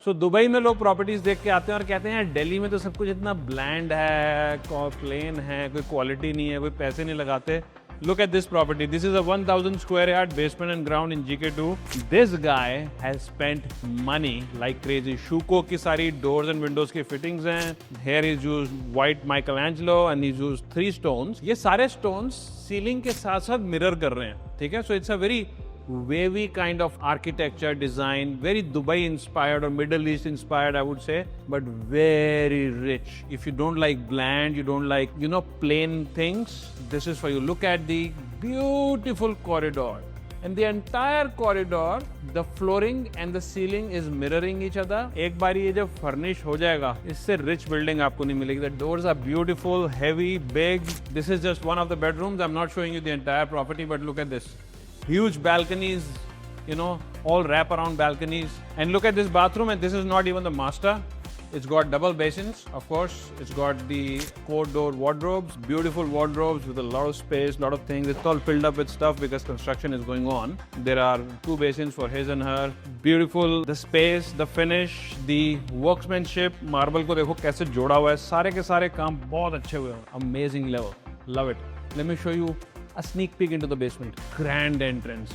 So Dubai में लोग properties देख के आते हैं और कहते हैं यार दिल्ली में तो सब कुछ इतना ब्लैंड है, प्लेन है, कोई क्वालिटी नहीं है, कोई पैसे नहीं लगाते. Look at this property. This is a 1,000 square yard basement and ground in GK2. This guy has spent money like crazy. Shuko की सारी doors and windows की fittings हैं. Here he's used white Michelangelo and he's used 3 stones. ये सारे stones ceiling के साथ साथ mirror कर रहे हैं. ठीक है? So it's a very wavy kind of architecture design, very Dubai inspired or Middle East inspired, I would say, but very rich. If you don't like bland, you don't like, plain things, this is for you. Look at the beautiful corridor. And the entire corridor, the flooring and the ceiling is mirroring each other. एक बार ये जब furnish हो जाएगा, इससे rich building आपको नहीं मिलेगी. The doors are beautiful, heavy, big. This is just one of the bedrooms. I'm not showing you the entire property, but look at this. Huge balconies, all wrap around balconies. And look at this bathroom, and this is not even the master. It's got double basins, of course. It's got the 4-door wardrobes, beautiful wardrobes with a lot of space, lot of things. It's all filled up with stuff because construction is going on. There are 2 basins for his and her. Beautiful, the space, the finish, the workmanship. Marble को देखो कैसे जोड़ा हुआ है. सारे के सारे काम बहुत अच्छे हुए हैं. Amazing level. Love it. Let me show you a sneak peek into the basement. Grand entrance,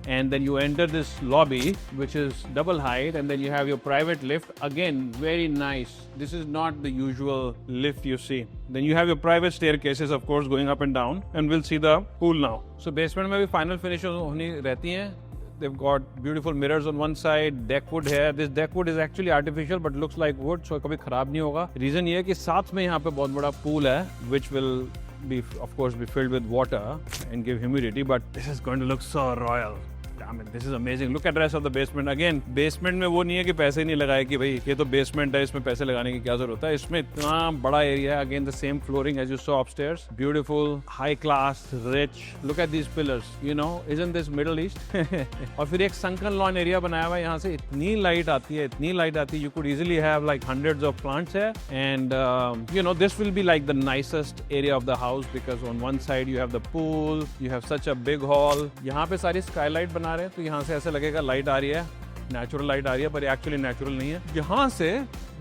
and then you enter this lobby, which is double height, and then you have your private lift. Again, very nice. This is not the usual lift you see. Then you have your private staircases, of course, going up and down, and we'll see the pool now. So basement में भी final finishes होनी रहती हैं. They've got beautiful mirrors on one side, deck wood here. This deck wood is actually artificial but looks like wood, so कभी खराब नहीं होगा. Reason ये है कि साथ में यहाँ पे बहुत बड़ा pool है, which will be filled with water and give humidity, but this is going to look so royal. Damn it, this is amazing. Look at the rest of the basement. Again, basement में वो नहीं है कि पैसे नहीं लगाए कि भाई ये तो basement है, इसमें पैसे लगाने की क्या जरूरत है. इसमें इतना बड़ा एरिया है. Again, the same flooring as you saw upstairs. Beautiful, high class, rich. Look at these pillars. Isn't this Middle East? और फिर एक sunken lawn area बनाया हुआ है. यहाँ से इतनी light आती है, इतनी light आती है. You could easily have like hundreds of plants here. And this will be like the nicest area of the house because on one side you have the pool, you have such a big hall. यहाँ पे सारी skylight बना रहे हैं तो यहाँ से ऐसे लगेगा लाइट आ रही है, नेचुरल लाइट आ रही है, पर एक्चुअली नेचुरल नहीं है. यहाँ से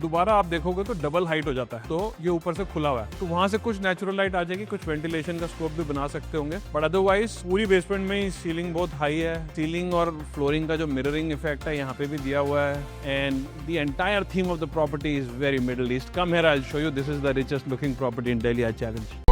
दोबारा आप देखोगे तो डबल हाइट हो जाता है, तो ये ऊपर से खुला हुआ है, तो वहां से कुछ नेचुरल लाइट आ जाएगी, कुछ वेंटिलेशन का स्कोप भी बना सकते होंगे. बट अदरवाइज पूरी बेसमेंट में ही सीलिंग बहुत हाई है. सीलिंग और फ्लोरिंग का जो मिररिंग इफेक्ट है यहाँ पे भी दिया हुआ है. And the entire theme of the property is very middle east. Come here, I will show you. This is the richest looking property in Delhi. I challenge.